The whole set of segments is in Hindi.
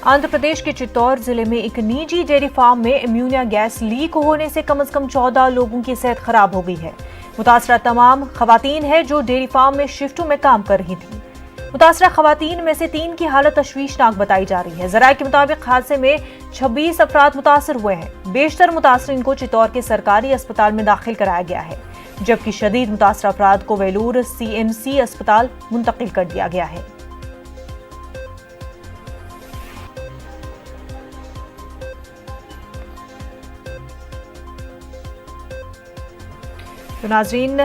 आंध्र प्रदेश के चित्तौड़ जिले में एक निजी डेयरी फार्म में एम्यूनिया गैस लीक होने से कम 14 लोगों की सेहत खराब हो गई है। मुतासरा तमाम खवातीन है जो डेयरी फार्म में शिफ्टों में काम कर रही थी। मुतासरा खवातीन में से 3 की हालत तशवीशनाक बताई जा रही है। ज़राए के मुताबिक हादसे में 26 अफराद मुतासर हुए हैं। बेशतर मुतासरीन को चित्तौड़ के सरकारी अस्पताल में दाखिल कराया गया है, जबकि शदीद मुतासर अफराद को वेलूर CMC अस्पताल मुंतकिल कर दिया गया है। तो नाजरीन,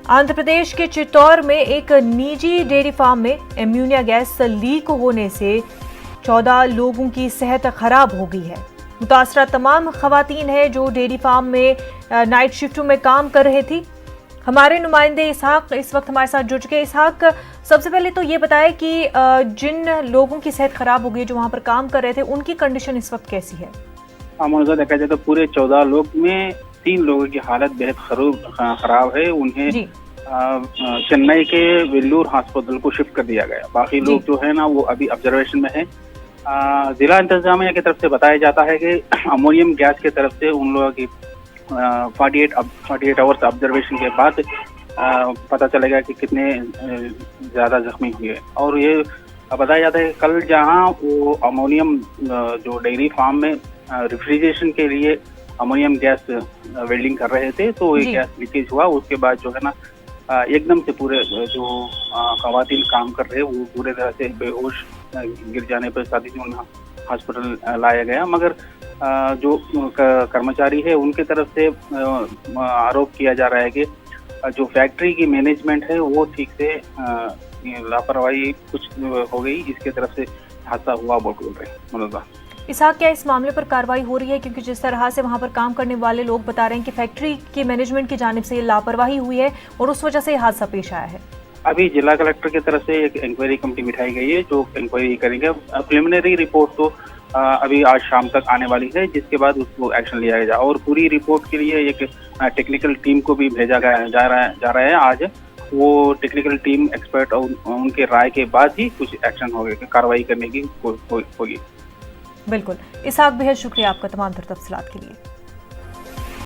आंध्र प्रदेश के चित्तौड़ में एक निजी डेयरी फार्म में एम्यूनिया गैस लीक होने से 14 लोगों की सेहत खराब हो गई है। मुतासरा तमाम खवातीन है जो डेयरी फार्म में नाइट शिफ्टों में काम कर रहे थी। हमारे नुमाइंदे इसहाक इस वक्त हमारे साथ जुड़ चुके हैं। इसहाक, सबसे पहले तो ये बताएं कि जिन लोगों की सेहत खराब हो गई जो वहां पर काम कर रहे थे, उनकी कंडीशन इस वक्त कैसी है? देखा जाए तो पूरे 14 लोग में 3 लोगों की हालत बेहद खराब है। उन्हें चेन्नई के वेल्लूर हॉस्पिटल को शिफ्ट कर दिया गया। बाकी लोग जो है ना वो अभी ऑब्जर्वेशन में है। जिला इंतजामिया की तरफ से बताया जाता है कि अमोनियम गैस की तरफ से उन लोगों की 48 आवर्स ऑब्जर्वेशन के बाद पता चलेगा कि कितने ज़्यादा जख्मी हुए। और ये बताया जाता है कि कल जहां वो अमोनियम जो डेयरी फार्म में रेफ्रिजरेशन के लिए अमोनियम गैस वेल्डिंग कर रहे थे, तो ये गैस लीकेज हुआ। उसके बाद जो है ना एकदम से पूरे जो खवातीन काम कर रहे वो पूरे तरह से बेहोश गिर जाने पर साथ ही उन्हें हॉस्पिटल लाया गया। मगर जो कर्मचारी है उनके तरफ से आरोप किया जा रहा है कि जो फैक्ट्री की मैनेजमेंट है वो ठीक से लापरवाही कुछ हो गई, इसके तरफ से हादसा हुआ बोल रहे हैं। इसहाक, क्या इस मामले पर कार्रवाई हो रही है? क्योंकि जिस तरह से वहां पर काम करने वाले लोग बता रहे हैं कि फैक्ट्री की मैनेजमेंट की जानिब से ये लापरवाही हुई है और उस वजह से ये हादसा पेश आया है। अभी जिला कलेक्टर की तरफ से एक इंक्वायरी कमेटी बिठाई गई है जो इंक्वायरी करेंगे। प्रिलिमिनरी रिपोर्ट तो अभी आज शाम तक आने वाली है, जिसके बाद उसको एक्शन लिया जाएगा। और पूरी रिपोर्ट के लिए एक टेक्निकल टीम को भी भेजा जा रहा है आज। वो टेक्निकल टीम एक्सपर्ट और उनके राय के बाद ही कुछ एक्शन होगा, कार्रवाई करने की होगी। बिल्कुल इसहाक, बेहद शुक्रिया आपका तमाम तफसीलात के लिए।